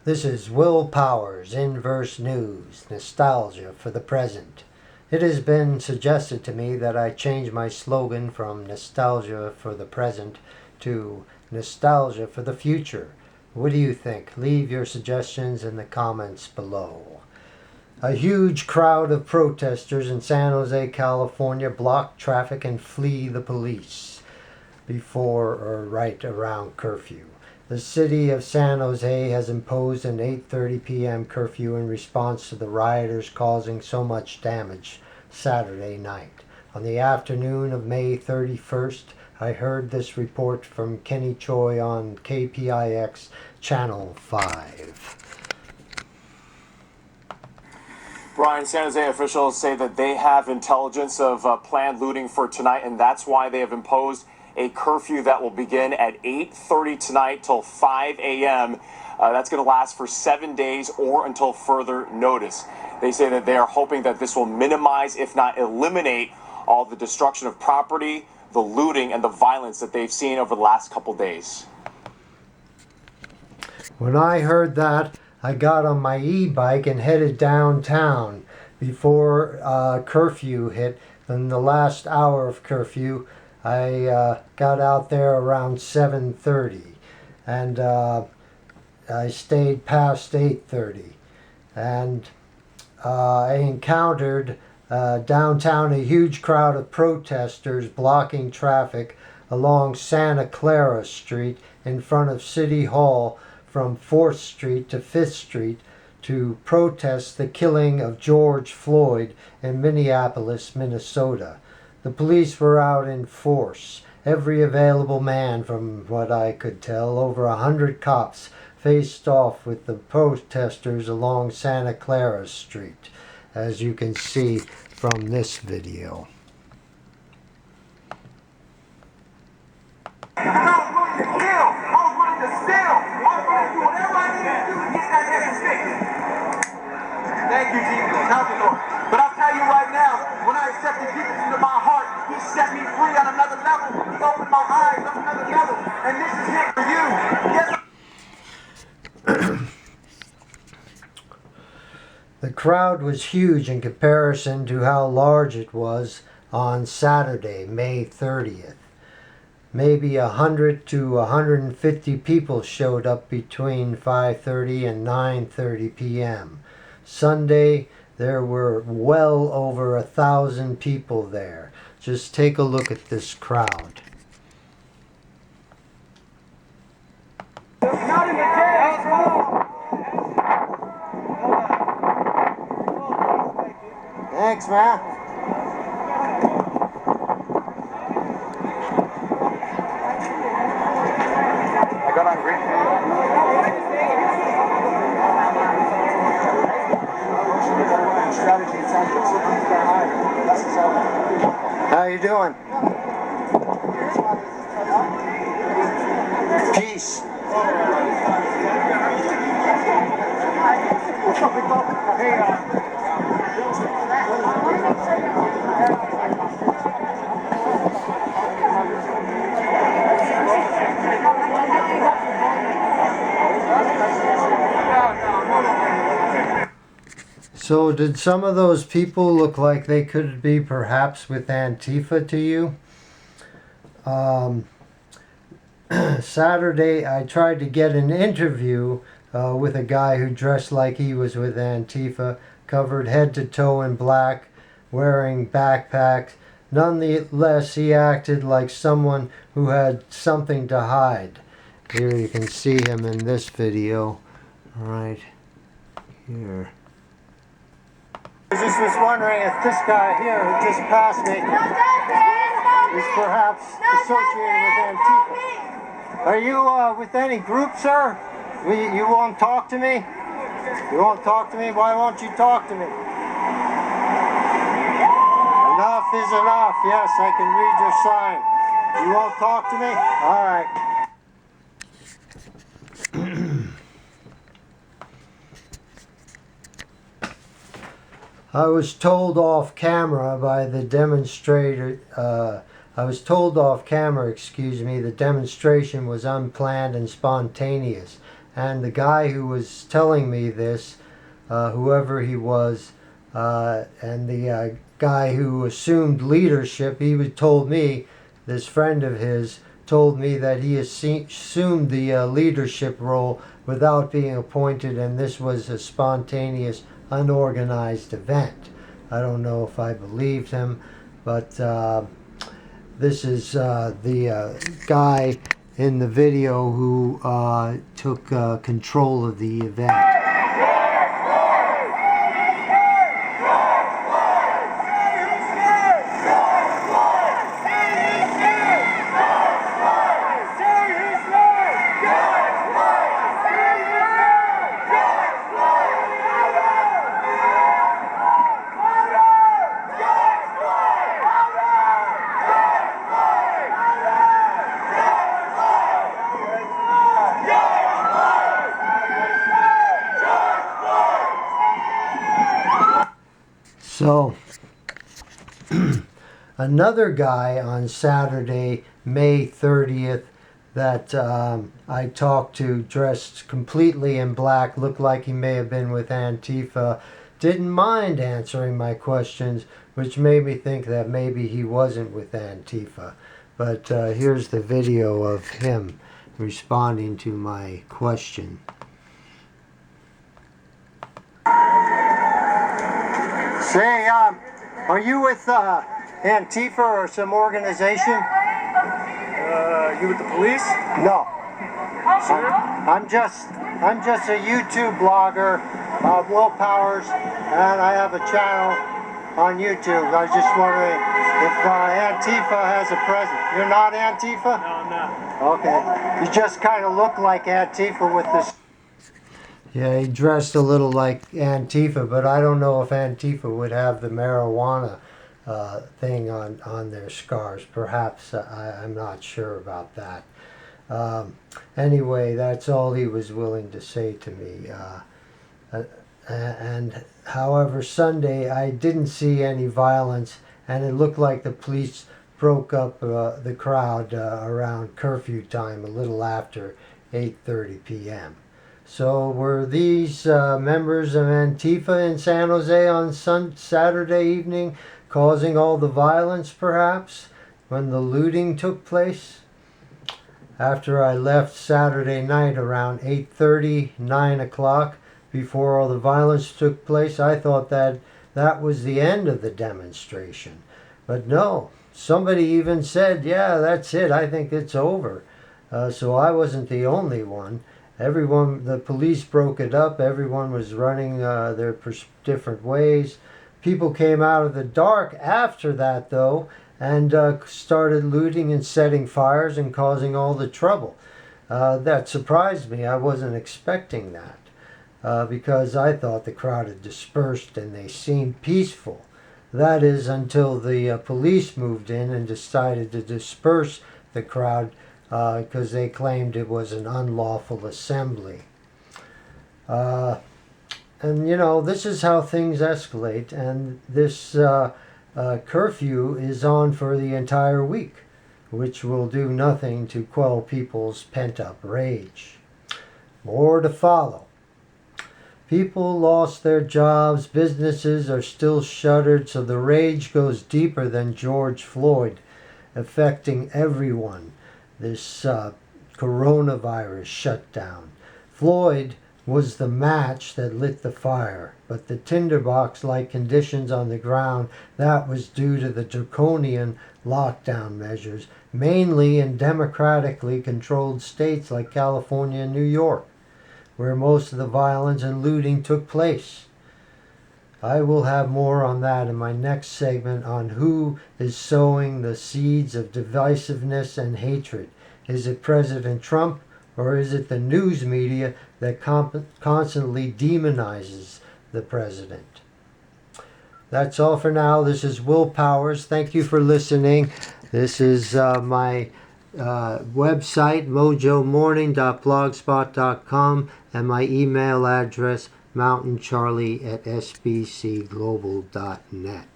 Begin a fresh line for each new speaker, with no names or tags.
This is Will Powers, Inverse News, Nostalgia for the Present. It has been suggested to me that I change my slogan from Nostalgia for the Present to Nostalgia for the Future. What do you think? Leave your suggestions in the comments below. A huge crowd of protesters in San Jose, California block traffic and flee the police before or right around curfew. The city of San Jose has imposed an 8:30 p.m. curfew in response to the rioters causing so much damage Saturday night. On the afternoon of May 31st, I heard this report from Kenny Choi on KPIX Channel 5.
Brian, San Jose officials say that they have intelligence of planned looting for tonight, and that's why they have imposed a curfew that will begin at 8:30 tonight till 5 a.m. That's going to last for 7 days or until further notice. They say that they are hoping that this will minimize, if not eliminate, all the destruction of property, the looting, and the violence that they've seen over the last couple days.
When I heard that, I got on my e-bike and headed downtown before curfew hit. In the last hour of curfew, I got out there around 7:30, and I stayed past 8:30, and I encountered downtown a huge crowd of protesters blocking traffic along Santa Clara Street in front of City Hall from 4th Street to 5th Street to protest the killing of George Floyd in Minneapolis, Minnesota. The police were out in force. Every available man, from what I could tell, over 100 cops faced off with the protesters along Santa Clara Street, as you can see from this video.
Thank you, Jesus. Help me, Lord. But I'll tell you right now, when I accepted Jesus into my heart, He set me free on another level. He opened my eyes on another level. And this is it for you. Yes.
The crowd was huge in comparison to how large it was on Saturday, May 30th. Maybe 100 to 150 people showed up between 5:30 and 9:30 p.m. Sunday, there were well over 1,000 people there. Just take a look at this crowd. Thanks, man.
I got on green.
How you doing? Peace. So did some of those people look like they could be perhaps with Antifa to you? Saturday I tried to get an interview with a guy who dressed like he was with Antifa, covered head to toe in black, wearing backpacks. Nonetheless, he acted like someone who had something to hide. Here you can see him in this video, right here. I was just wondering if this guy here who just passed me is perhaps associated with Antifa. Are you with any group, sir? You won't talk to me? You won't talk to me? Why won't you talk to me? Enough is enough. Yes, I can read your sign. You won't talk to me? All right. I was told off camera by the demonstrator, the demonstration was unplanned and spontaneous, And the guy who was telling me this, whoever he was, and the guy who assumed leadership, told me, this friend of his told me that he assumed the leadership role without being appointed, and this was a spontaneous, unorganized event. I don't know if I believed him, but this is the guy in the video who took control of the event. So, another guy on Saturday, May 30th, that I talked to, dressed completely in black, looked like he may have been with Antifa, didn't mind answering my questions, which made me think that maybe he wasn't with Antifa. But here's the video of him responding to my question. Say, are you with Antifa or some organization?
You with the police?
No.
Sure.
I'm just a YouTube blogger, Will Powers, and I have a channel on YouTube. I was just wondering if Antifa has a presence. You're not Antifa?
No, I'm not.
Okay. You just kind of look like Antifa with this. Yeah, he dressed a little like Antifa, but I don't know if Antifa would have the marijuana thing on their scars. Perhaps, I'm not sure about that. Anyway, that's all he was willing to say to me. And however, Sunday I didn't see any violence, and it looked like the police broke up the crowd around curfew time, a little after 8:30 p.m. So were these members of Antifa in San Jose on Saturday evening causing all the violence, perhaps, when the looting took place? After I left Saturday night around 8:30, 9 o'clock, before all the violence took place, I thought that was the end of the demonstration. But no, somebody even said, yeah, that's it, I think it's over. So I wasn't the only one. Everyone, the police broke it up. Everyone was running their different ways. People came out of the dark after that, though, and started looting and setting fires and causing all the trouble. That surprised me. I wasn't expecting that because I thought the crowd had dispersed and they seemed peaceful. That is until the police moved in and decided to disperse the crowd because they claimed it was an unlawful assembly. And you know, this is how things escalate, and this curfew is on for the entire week, which will do nothing to quell people's pent-up rage. More to follow. People lost their jobs, businesses are still shuttered, so the rage goes deeper than George Floyd, affecting everyone. This coronavirus shutdown. Floyd was the match that lit the fire, but the tinderbox-like conditions on the ground, that was due to the draconian lockdown measures, mainly in democratically controlled states like California and New York, where most of the violence and looting took place. I will have more on that in my next segment on who is sowing the seeds of divisiveness and hatred. Is it President Trump, or is it the news media that constantly demonizes the president? That's all for now. This is Will Powers. Thank you for listening. This is my website, mojomorning.blogspot.com, and my email address, mountaincharlie@sbcglobal.net.